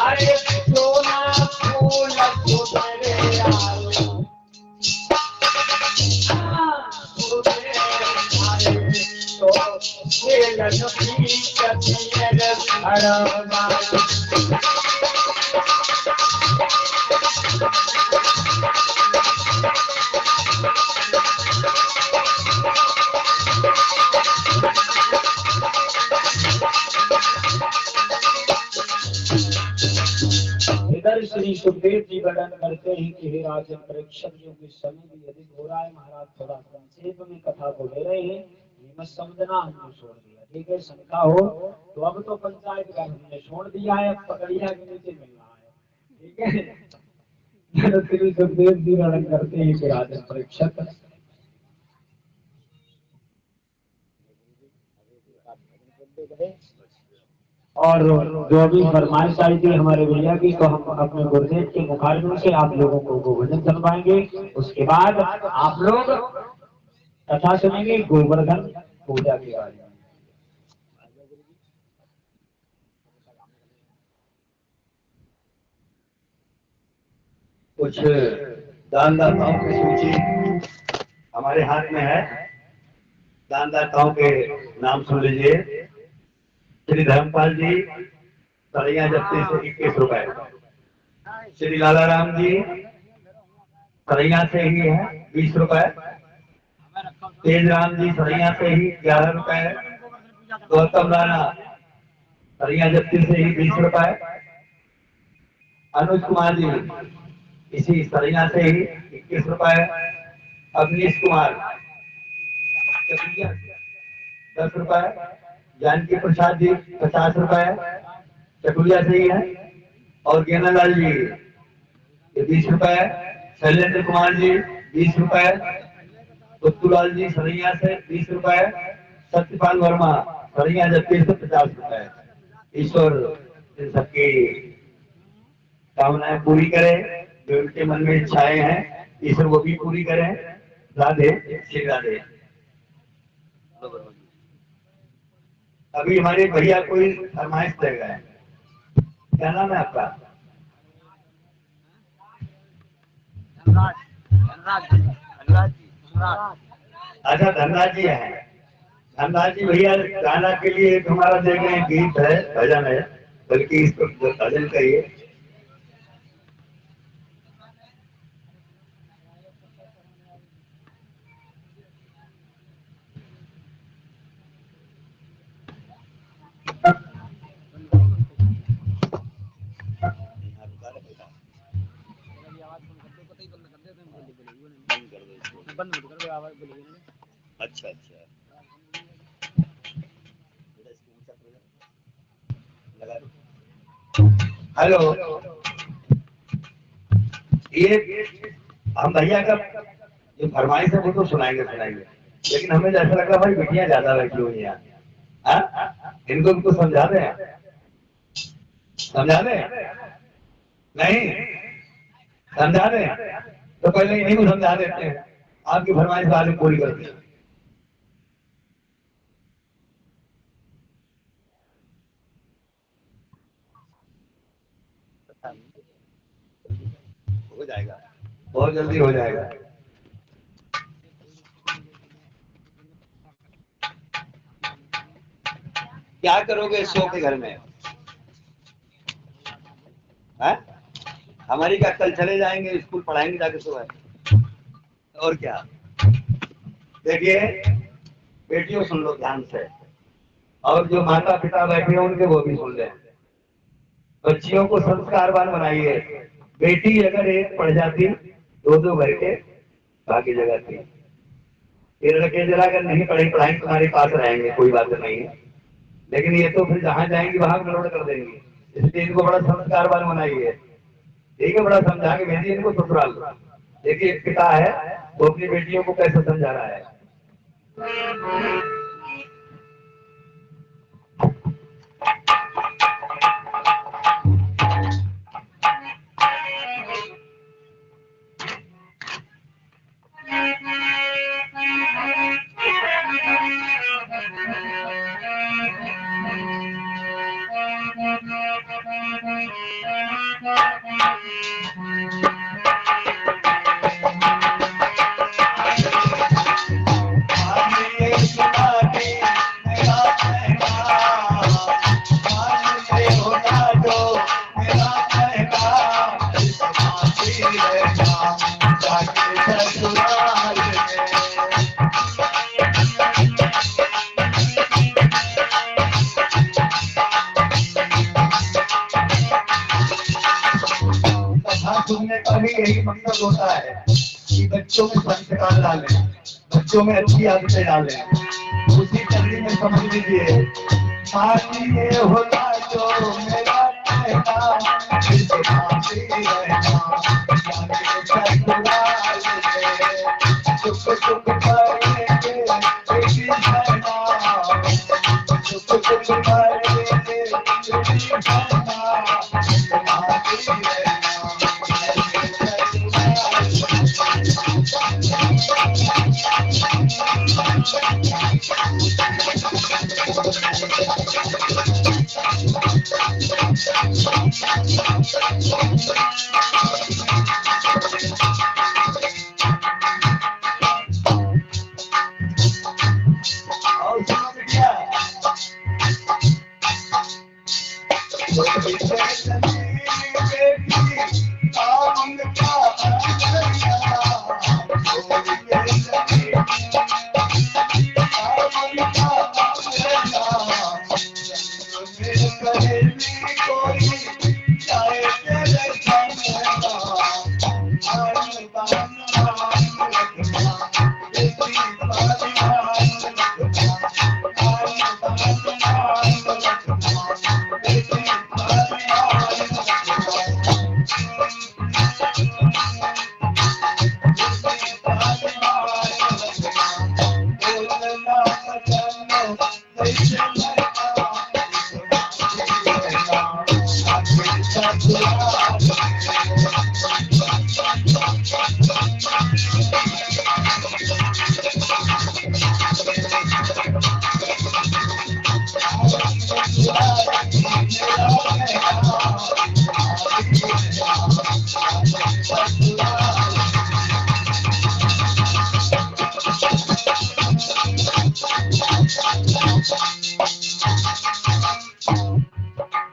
अरे सोना फूल इधर श्री सुखदेव जी वर्णन करते हैं कि हे राजन परीक्षक जो कि समय भी अधिक हो रहा है, महाराज थोड़ा संक्षेप में कथा को ले रहे हैं, ये मत समझना हमने छोड़ दिया, ठीक है। शंका हो तो अब तो पंचायत का हमने छोड़ दिया है, अब पकड़िया के नीचे मिल रहा है, ठीक है। श्री सुखदेव जी वर्णन करते हैं कि राजन परीक्षक और जो भी फरमाइश आई थी हमारे भैया की, तो हम अपने गुरुदेव के मुखारबिंद से आप लोगों को गोवर्धन चलवाएंगे। उसके बाद आप लोग कथा सुनेंगे गोवर्धन पूजा के बारे में। कुछ दानदाताओं की सूची हमारे हाथ में है। दानदाताओं के नाम सुन लीजिए। श्री धर्मपाल जी सड़ैया जप्ती से 21 रुपए। श्री लालाराम जी सड़ैया से ही है 20 रुपए। तेज राम जी सड़ैया से ही 11 रुपए। गौतम राणा सड़ैया जप्ती से ही 20 रुपए। अनुज कुमार जी इसी सड़ैया से ही 21 रुपए। अवनीश कुमार 10 रुपए। जानकी प्रसाद जी 50 रुपए चकुलिया से ही है। और गेनालाल जी 20 रुपए। शैलेंद्र कुमार जी 20 रुपए। उत्तुलाल जी सड़ैया से 20 रुपए। सत्यपाल वर्मा सड़ैया जप्ती से 50 रुपए। ईश्वर इन सबकी कामनाएं पूरी करे, जो उनके मन में इच्छाएं हैं ईश्वर वो भी पूरी करें। राधे श्री राधे। अभी हमारे भैया कोई फरमाइश दे गए, क्या नाम है आपका? अच्छा धनराज जी है। धनराज जी भैया गाना के लिए एक हमारा दे गए गीत है, भजन है, बल्कि इसको भजन कहिए। अच्छा अच्छा हेलो, ये हम भैया का जो फरमाइश है वो तो सुनाएंगे, लेकिन हमें ऐसा लगा भाई बिटियां ज्यादा लगी हुई हैं, इनको भी कुछ समझा दें, समझा दें? नहीं समझा दें तो पहले इन्हीं को समझा देते हैं, आपकी फरमाइश बाद में पूरी करते हैं। हो जाएगा, बहुत जल्दी हो जाएगा। क्या करोगे शो के घर में? है? हमारी क्या, कल चले जाएंगे स्कूल, पढ़ाएंगे जाके सुबह, और क्या। देखिए बेटियों सुन लो ध्यान से, और जो माता पिता बैठे हैं उनके वो भी सुन लें। बच्चियों को संस्कारवान बनाइए। बेटी अगर एक पढ़ जाती, दो दो घर के बाकी जगह थी। ये लड़के जरा अगर नहीं पढ़ी पढ़ाई तुम्हारे पास रहेंगे, कोई बात नहीं है, लेकिन ये तो फिर जहां जाएंगी वहां गड़बड़ कर देंगी। इसलिए इनको बड़ा संस्कारवान बनाइए, ठीक है, बड़ा समझा के भेजिए इनको ससुराल। देखिए एक पिता है वो अपनी बेटियों को कैसे समझा रहा है। सुनने का भी यही मकसद होता है कि बच्चों में संस्कार डालें, बच्चों में अच्छी आदतें डालें। उसी कड़ी में समझ लीजिए, मानिए होता जो मेरा कहना, चुप चुप करेंगे चुप चुप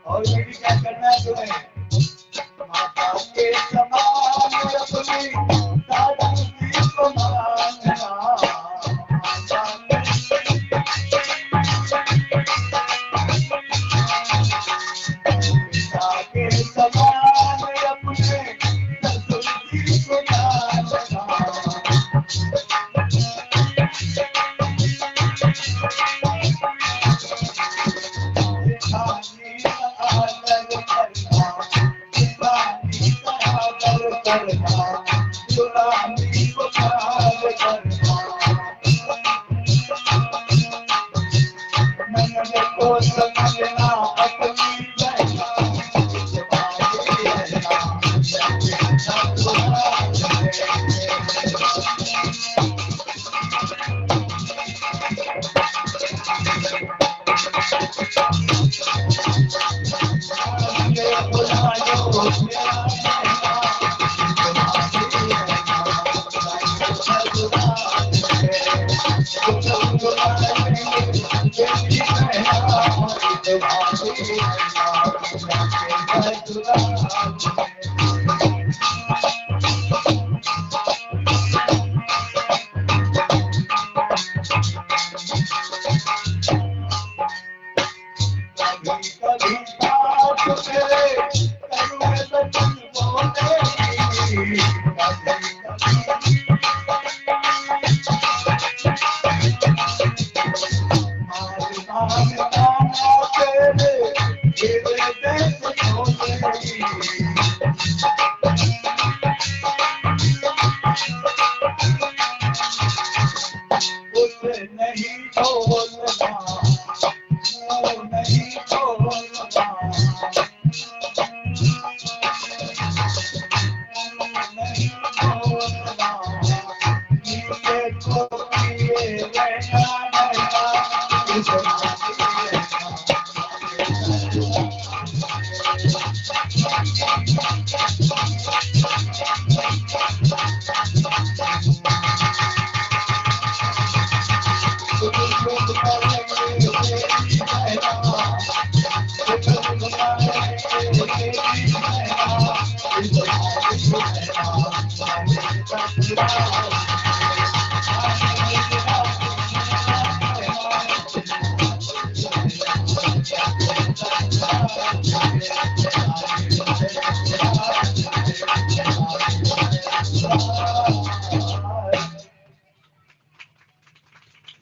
और ये भी क्या करना है तुम्हें, माता के समान अपनी दादी को मानना, पिता के समान अपने ससुर जी को जानना।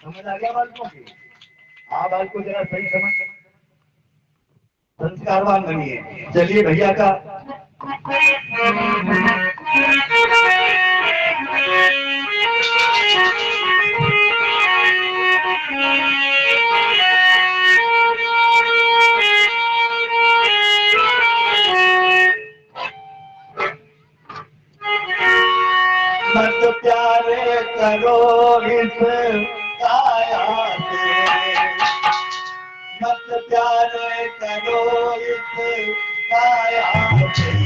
समझ आ गया बालकों की? हाँ बालकों जरा सही समझ संस्कारवान बनिए। चलिए भैया का मत प्यारे करो इस काया से, मत प्यारे करो इस काया से।